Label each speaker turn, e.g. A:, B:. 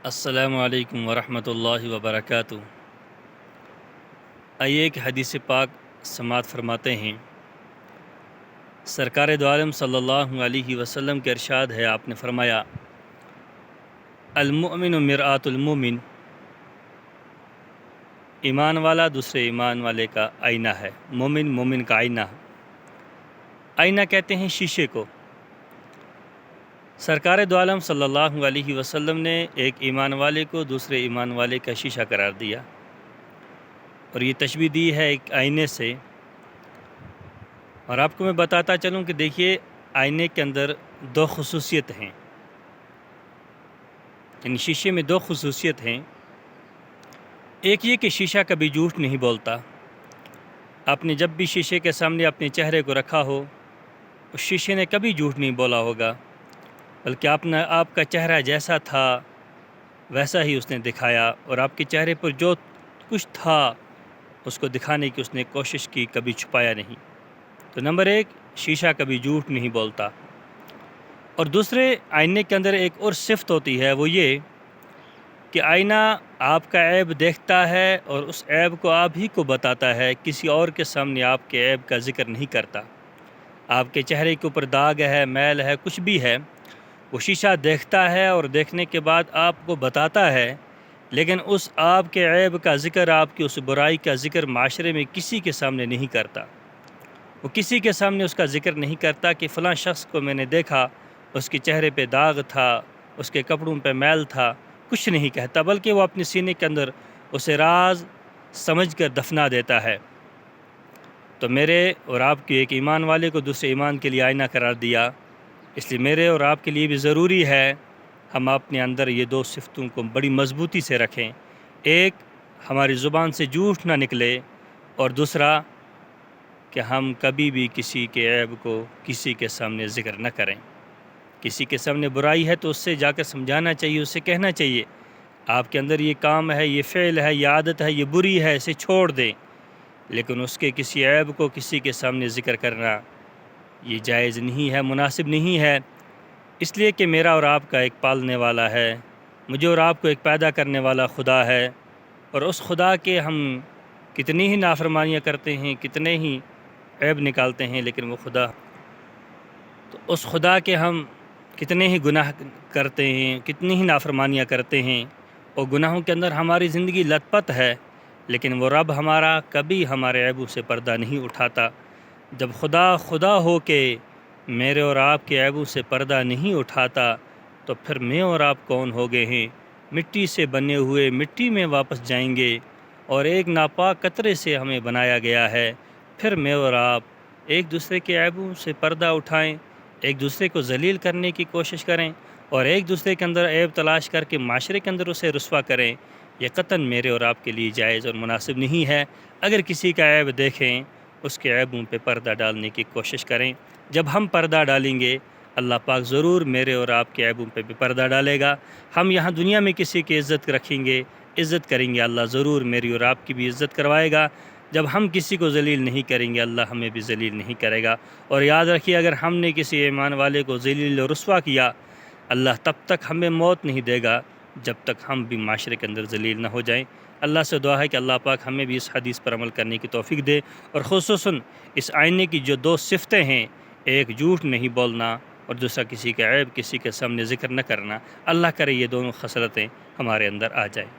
A: السلام علیکم ورحمۃ اللہ وبرکاتہ۔ آئیے ایک حدیث پاک سماعت فرماتے ہیں۔ سرکار دو عالم صلی اللہ علیہ وسلم کے ارشاد ہے، آپ نے فرمایا المؤمن مرآۃ المؤمن، ایمان والا دوسرے ایمان والے کا آئینہ ہے۔ مومن مومن کا آئینہ ہے۔ آئینہ کہتے ہیں شیشے کو۔ سرکار دو عالم صلی اللہ علیہ وسلم نے ایک ایمان والے کو دوسرے ایمان والے کا شیشہ قرار دیا، اور یہ تشبیہ دی ہے ایک آئینے سے۔ اور آپ کو میں بتاتا چلوں کہ دیکھیے، آئینے کے اندر دو خصوصیت ہیں، یعنی شیشے میں دو خصوصیت ہیں۔ ایک یہ کہ شیشہ کبھی جھوٹ نہیں بولتا۔ آپ نے جب بھی شیشے کے سامنے اپنے چہرے کو رکھا ہو، اس شیشے نے کبھی جھوٹ نہیں بولا ہوگا، بلکہ آپ کا چہرہ جیسا تھا ویسا ہی اس نے دکھایا، اور آپ کے چہرے پر جو کچھ تھا اس کو دکھانے کی اس نے کوشش کی، کبھی چھپایا نہیں۔ تو نمبر ایک، شیشہ کبھی جھوٹ نہیں بولتا۔ اور دوسرے، آئینے کے اندر ایک اور صفت ہوتی ہے، وہ یہ کہ آئینہ آپ کا عیب دیکھتا ہے اور اس عیب کو آپ ہی کو بتاتا ہے، کسی اور کے سامنے آپ کے عیب کا ذکر نہیں کرتا۔ آپ کے چہرے کے اوپر داغ ہے، میل ہے، کچھ بھی ہے، وہ شیشہ دیکھتا ہے اور دیکھنے کے بعد آپ کو بتاتا ہے، لیکن اس آپ کے عیب کا ذکر، آپ کی اس برائی کا ذکر معاشرے میں کسی کے سامنے نہیں کرتا۔ وہ کسی کے سامنے اس کا ذکر نہیں کرتا کہ فلاں شخص کو میں نے دیکھا، اس کے چہرے پہ داغ تھا، اس کے کپڑوں پہ میل تھا، کچھ نہیں کہتا، بلکہ وہ اپنے سینے کے اندر اسے راز سمجھ کر دفنا دیتا ہے۔ تو میرے اور آپ کے ایک ایمان والے کو دوسرے ایمان کے لیے آئینہ قرار دیا، اس لیے میرے اور آپ کے لیے بھی ضروری ہے ہم اپنے اندر یہ دو صفتوں کو بڑی مضبوطی سے رکھیں۔ ایک، ہماری زبان سے جھوٹ نہ نکلے، اور دوسرا کہ ہم کبھی بھی کسی کے عیب کو کسی کے سامنے ذکر نہ کریں۔ کسی کے سامنے برائی ہے تو اس سے جا کر سمجھانا چاہیے، اس سے کہنا چاہیے آپ کے اندر یہ کام ہے، یہ فعل ہے، یہ عادت ہے، یہ بری ہے، اسے چھوڑ دیں۔ لیکن اس کے کسی عیب کو کسی کے سامنے ذکر کرنا یہ جائز نہیں ہے، مناسب نہیں ہے، اس لیے کہ میرا اور آپ کا ایک پالنے والا ہے، مجھے اور آپ کو ایک پیدا کرنے والا خدا ہے، اور اس خدا کے ہم کتنی ہی نافرمانیاں کرتے ہیں، کتنے ہی عیب نکالتے ہیں، لیکن وہ خدا، تو اس خدا کے ہم کتنے ہی گناہ کرتے ہیں، کتنی ہی نافرمانیاں کرتے ہیں، اور گناہوں کے اندر ہماری زندگی لت پت ہے، لیکن وہ رب ہمارا کبھی ہمارے عیبوں سے پردہ نہیں اٹھاتا۔ جب خدا خدا ہو کے میرے اور آپ کے عیبوں سے پردہ نہیں اٹھاتا، تو پھر میں اور آپ کون ہو گئے ہیں؟ مٹی سے بنے ہوئے مٹی میں واپس جائیں گے، اور ایک ناپاک قطرے سے ہمیں بنایا گیا ہے۔ پھر میں اور آپ ایک دوسرے کے عیبوں سے پردہ اٹھائیں، ایک دوسرے کو ذلیل کرنے کی کوشش کریں، اور ایک دوسرے کے اندر عیب تلاش کر کے معاشرے کے اندر اسے رسوا کریں، یہ قطعاً میرے اور آپ کے لیے جائز اور مناسب نہیں ہے۔ اگر کسی کا عیب دیکھیں، اس کے عیبوں پہ پردہ ڈالنے کی کوشش کریں۔ جب ہم پردہ ڈالیں گے، اللہ پاک ضرور میرے اور آپ کے عیبوں پہ بھی پردہ ڈالے گا۔ ہم یہاں دنیا میں کسی کی عزت رکھیں گے، عزت کریں گے، اللہ ضرور میری اور آپ کی بھی عزت کروائے گا۔ جب ہم کسی کو ذلیل نہیں کریں گے، اللہ ہمیں بھی ذلیل نہیں کرے گا۔ اور یاد رکھیے، اگر ہم نے کسی ایمان والے کو ذلیل و رسوا کیا، اللہ تب تک ہمیں موت نہیں دے گا جب تک ہم بھی معاشرے کے اندر ذلیل نہ ہو جائیں۔ اللہ سے دعا ہے کہ اللہ پاک ہمیں بھی اس حدیث پر عمل کرنے کی توفیق دے، اور خصوصاً اس آئینے کی جو دو صفتیں ہیں، ایک جھوٹ نہیں بولنا اور دوسرا کسی کا عیب کسی کے سامنے ذکر نہ کرنا، اللہ کرے یہ دونوں خصلتیں ہمارے اندر آ جائیں۔